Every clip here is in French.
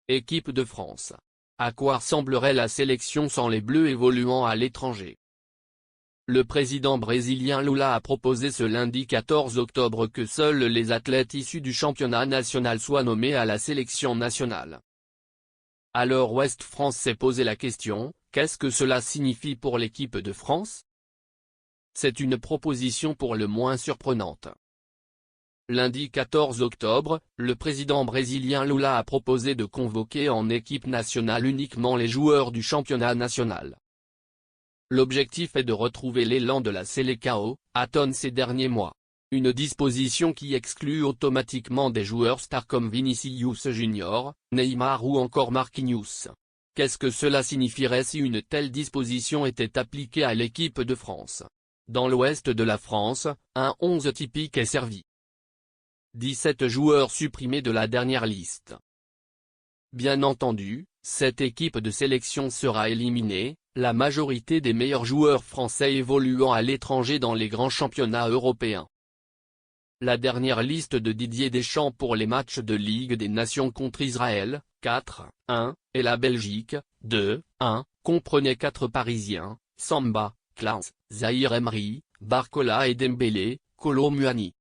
Équipe de France. À quoi ressemblerait la sélection sans les Bleus évoluant à l'étranger? Le président brésilien Lula a proposé ce lundi 14 octobre que seuls les athlètes issus du championnat national soient nommés à la sélection nationale. Alors Ouest France s'est posé la question, qu'est-ce que cela signifie pour l'équipe de France? C'est une proposition pour le moins surprenante. Lundi 14 octobre, le président brésilien Lula a proposé de convoquer en équipe nationale uniquement les joueurs du championnat national. L'objectif est de retrouver l'élan de la Seleção, atone ces derniers mois. Une disposition qui exclut automatiquement des joueurs stars comme Vinícius Junior, Neymar ou encore Marquinhos. Qu'est-ce que cela signifierait si une telle disposition était appliquée à l'équipe de France? Dans l'ouest de la France, un 11 typique est servi. 17 joueurs supprimés de la dernière liste. Bien entendu, cette équipe de sélection sera éliminée, la majorité des meilleurs joueurs français évoluant à l'étranger dans les grands championnats européens. La dernière liste de Didier Deschamps pour les matchs de Ligue des Nations contre Israël, 4-1, et la Belgique, 2-1, comprenait 4 Parisiens, Samba, Klaas, Zahir Emery, Barcola et Dembélé, Kolo Muani.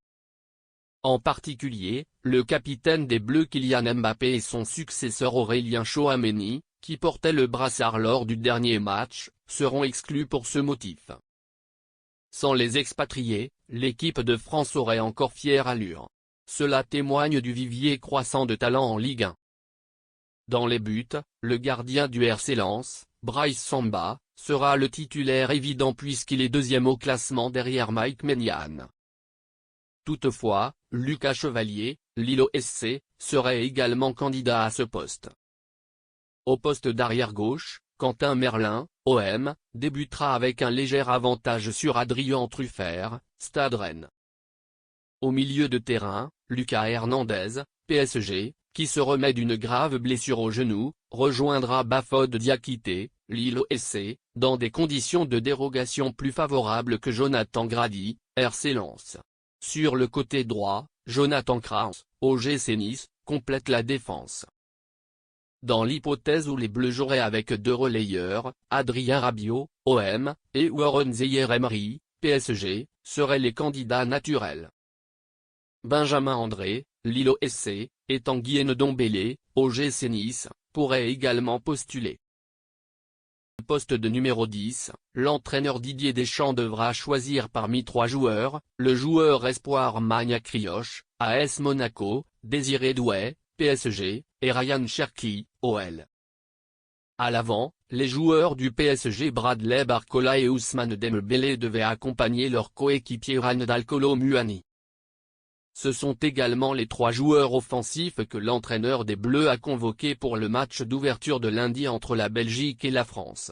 En particulier, le capitaine des Bleus Kylian Mbappé et son successeur Aurélien Tchouaméni, qui portait le brassard lors du dernier match, seront exclus pour ce motif. Sans les expatriés, l'équipe de France aurait encore fière allure. Cela témoigne du vivier croissant de talent en Ligue 1. Dans les buts, le gardien du RC Lens, Brice Samba, sera le titulaire évident puisqu'il est deuxième au classement derrière Mike Maignan. Toutefois, Lucas Chevalier, Lille SC, serait également candidat à ce poste. Au poste d'arrière-gauche, Quentin Merlin, OM, débutera avec un léger avantage sur Adrien Truffert, Stade Rennes. Au milieu de terrain, Lucas Hernandez, PSG, qui se remet d'une grave blessure au genou, rejoindra Bafod Diakité, Lille SC, dans des conditions de dérogation plus favorables que Jonathan Grady, RC Lens. Sur le côté droit, Jonathan Kraus, OGC Nice, complète la défense. Dans l'hypothèse où les Bleus joueraient avec 2 relayeurs, Adrien Rabiot, OM, et Warren Zaïre-Emery, PSG, seraient les candidats naturels. Benjamin André, Lille SC, et Tanguy Ndombele, OGC Nice, pourraient également postuler. Au poste de numéro 10, l'entraîneur Didier Deschamps devra choisir parmi 3 joueurs, le joueur espoir Magnac Rioche, AS Monaco, Désiré Doué, PSG, et Ryan Cherki, OL. À l'avant, les joueurs du PSG Bradley Barcola et Ousmane Dembélé devaient accompagner leur coéquipier Randal Kolo Muani. Ce sont également les 3 joueurs offensifs que l'entraîneur des Bleus a convoqués pour le match d'ouverture de lundi entre la Belgique et la France.